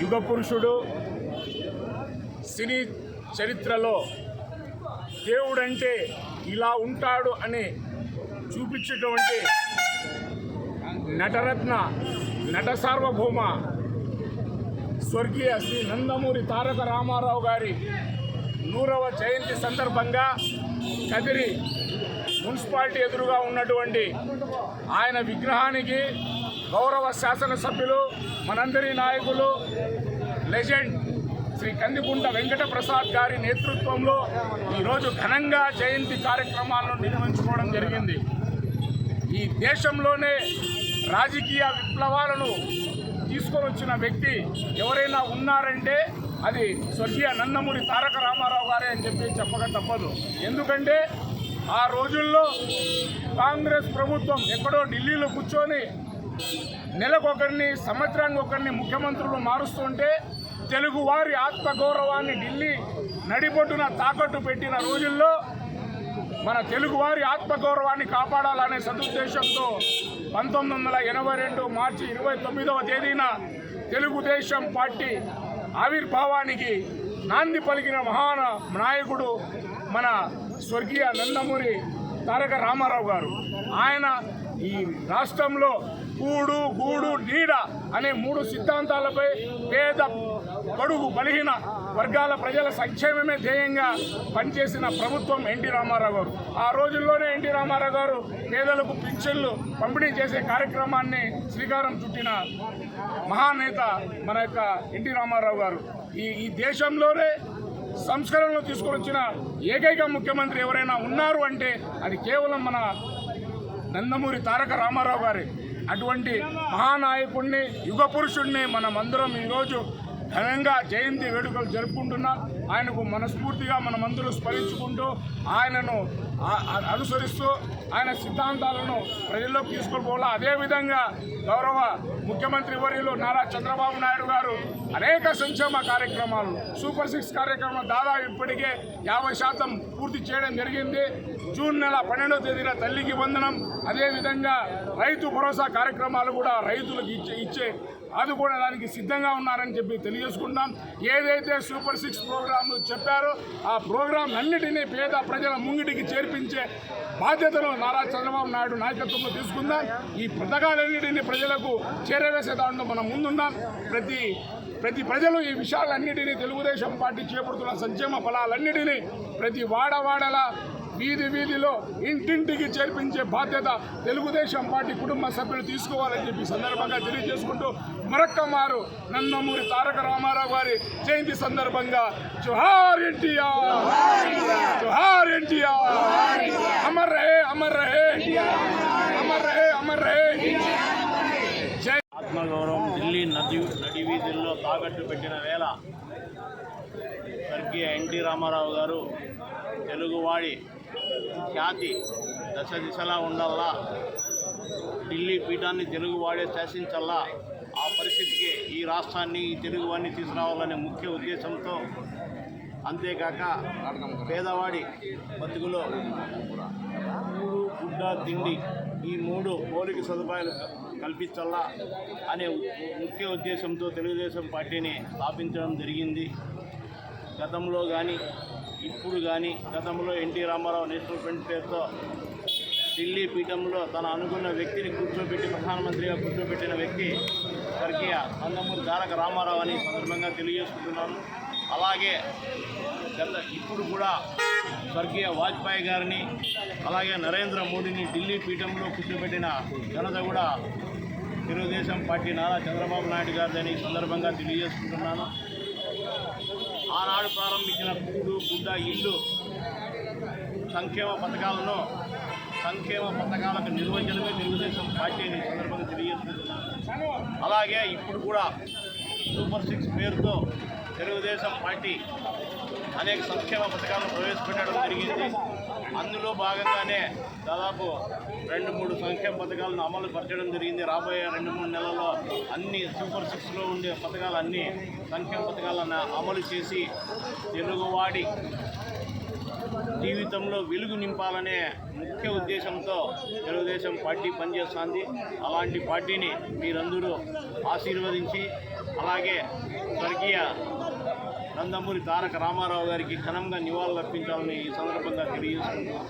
యుగ పురుషుడు, సినీ చరిత్రలో దేవుడంటే ఇలా ఉంటాడు అని చూపించేటువంటి నటరత్న, నట సార్వభౌమ స్వర్గీయ శ్రీ నందమూరి తారక రామారావు గారి 100వ జయంతి సందర్భంగా కదిరి మున్సిపాలిటీ ఎదురుగా ఉన్నటువంటి ఆయన విగ్రహానికి గౌరవ శాసనసభ్యులు, మనందరి నాయకులు, లెజెండ్ శ్రీ కందికుంట వెంకట ప్రసాద్ గారి నేతృత్వంలో ఈరోజు ఘనంగా జయంతి కార్యక్రమాలను నిర్వహించుకోవడం జరిగింది. ఈ దేశంలోనే రాజకీయ విప్లవాలను తీసుకొని వచ్చిన వ్యక్తి ఎవరైనా ఉన్నారంటే అది స్వర్గీయ నందమూరి తారక రామారావు గారే అని చెప్పక తప్పదు. ఎందుకంటే ఆ రోజుల్లో కాంగ్రెస్ ప్రభుత్వం ఎక్కడో ఢిల్లీలో కూర్చొని నెలకొకరిని, సంవత్సరానికి ఒకరిని ముఖ్యమంత్రులు మారుస్తుంటే తెలుగువారి ఆత్మగౌరవాన్ని ఢిల్లీ నడిబొడ్డున తాకట్టు పెట్టిన రోజుల్లో మన తెలుగువారి ఆత్మగౌరవాన్ని కాపాడాలనే సదుద్దేశంతో 1982 మార్చి 29వ తేదీన తెలుగుదేశం పార్టీ ఆవిర్భావానికి నాంది పలికిన నాయకుడు మన స్వర్గీయ నందమూరి తారక రామారావు గారు. ఆయన ఈ రాష్ట్రంలో కూడు, గూడు, నీడ అనే 3 సిద్ధాంతాలపై పేద, బడుగు, బలహీన వర్గాల ప్రజల సంక్షేమమే ధ్యేయంగా పనిచేసిన ప్రభుత్వం ఎన్టీ రామారావు గారు. ఆ రోజుల్లోనే ఎన్టీ రామారావు గారు పేదలకు పింఛన్లు పంపిణీ చేసే కార్యక్రమాన్ని శ్రీకారం చుట్టిన మహానేత మన యొక్క ఎన్టీ రామారావు గారు. ఈ దేశంలోనే సంస్కరణలు తీసుకొని వచ్చిన ఏకైక ముఖ్యమంత్రి ఎవరైనా ఉన్నారు అంటే అది కేవలం మన నందమూరి తారక రామారావు గారే. అటువంటి మహానాయకుడిని, యుగ పురుషుడిని మనమందరం ఈరోజు ఘనంగా జయంతి వేడుకలు జరుపుకుంటున్నాం. ఆయనకు మనస్ఫూర్తిగా మనమందరూ స్మరించుకుంటూ ఆయనను అనుసరిస్తూ ఆయన సిద్ధాంతాలను ప్రజల్లోకి తీసుకొని పోవాలా. అదేవిధంగా గౌరవ ముఖ్యమంత్రి వర్యులు నారా చంద్రబాబు నాయుడు గారు అనేక సంక్షేమ కార్యక్రమాలు, సూపర్ 6 కార్యక్రమాలు దాదాపు ఇప్పటికే 50% పూర్తి చేయడం జరిగింది. జూన్ నెల 12వ తేదీన తల్లికి వందనం, అదేవిధంగా రైతు భరోసా కార్యక్రమాలు కూడా రైతులకు ఇచ్చే ఆదుకోవడానికి సిద్ధంగా ఉన్నారని చెప్పి తెలియజేసుకుంటాం. ఏదైతే సూపర్ 6 ప్రోగ్రాంలు చెప్పారో ఆ ప్రోగ్రాం అన్నిటినీ పేద ప్రజల ముంగిటికి చేర్పించే బాధ్యతను నారా చంద్రబాబు నాయుడు నాయకత్వంలో తీసుకుందాం. ఈ పథకాలన్నిటినీ ప్రజలకు చేరవేసే దాంట్లో మనం ముందున్నాం. ప్రతి ప్రతి ప్రజలు ఈ విషయాలన్నిటినీ తెలుగుదేశం పార్టీ చేపడుతున్న సంక్షేమ ఫలాలన్నిటినీ ప్రతి వాడవాడలా వీధి వీధిలో ఇంటింటికి చేర్పించే బాధ్యత తెలుగుదేశం పార్టీ కుటుంబ సభ్యులు తీసుకోవాలని చెప్పి సందర్భంగా తెలియజేసుకుంటూ మరొక్క మారు నందమూరి తారక రామారావు గారి జయంతి సందర్భంగా జోహార్ ఎన్టీఆర్, జోహార్ ఎన్టీఆర్, అమర్ రహే, అమర్ రహే, అమర్ రహే, అమర్ రహే. ఆత్మగౌరవం ఢిల్లీ నడి వీధుల్లో తాకట్టు పెట్టిన వేళ స్వర్గీయ ఎన్టీ రామారావు గారు తెలుగువాడి ఖ్యాతి దశ దిశలా ఉండాలా, ఢిల్లీ పీఠాన్ని తెలుగువాడే శాసించాలా, ఆ పరిస్థితికి ఈ రాష్ట్రాన్ని ఈ తెలుగువాడిని తీసుకురావాలనే ముఖ్య ఉద్దేశంతో, అంతేకాక పేదవాడి బతుకులో గుడ్డ తిండి ఈ 3 మౌలిక సదుపాయాలు కల్పించాలా అనే ముఖ్య ఉద్దేశంతో తెలుగుదేశం పార్టీని స్థాపించడం జరిగింది. గతంలో కానీ ఇప్పుడు కానీ గతంలో ఎన్టీ రామారావు నేషనల్ ఫ్రంట్ పేరుతో ఢిల్లీ పీఠంలో తన అనుకున్న వ్యక్తిని కూర్చోబెట్టి ప్రధానమంత్రిగా కూర్చోబెట్టిన వ్యక్తి స్వర్గీయ నందమూరి తారక రామారావు అని సందర్భంగా తెలియజేసుకుంటున్నాను. అలాగే ఇప్పుడు కూడా స్వర్గీయ వాజ్పేయి గారిని అలాగే నరేంద్ర మోడీని ఢిల్లీ పీఠంలో కూర్చోబెట్టిన ఘనత కూడా తెలుగుదేశం పార్టీ నారా చంద్రబాబు నాయుడు గారిని సందర్భంగా తెలియజేసుకుంటున్నాను. ఆనాడు ప్రారంభించిన కూడు గుడ్డ ఇల్లు సంక్షేమ పథకాలకు నిర్వచనమే తెలుగుదేశం పార్టీని సందర్భంగా తెలియజేస్తున్నాను. అలాగే ఇప్పుడు కూడా సూపర్ 6 పేరుతో తెలుగుదేశం పార్టీ అనేక సంక్షేమ పథకాలను ప్రవేశపెట్టడం జరిగింది. అందులో భాగంగానే దాదాపు 2-3 సంక్షేమ పథకాలను అమలు పరచడం జరిగింది. రాబోయే 2-3 నెలల్లో అన్ని సూపర్ 6లో ఉండే పథకాలన్నీ సంక్షేమ పథకాలను అమలు చేసి తెలుగువాడి జీవితంలో వెలుగు నింపాలనే ముఖ్య ఉద్దేశంతో తెలుగుదేశం పార్టీ పనిచేస్తుంది. అలాంటి పార్టీని మీరందరూ ఆశీర్వదించి అలాగే స్వర్గీయ నందమూరి తారక రామారావు గారికి ఘనంగా నివాళులర్పించాలని ఈ సందర్భంగా తెలియజేస్తున్నాను.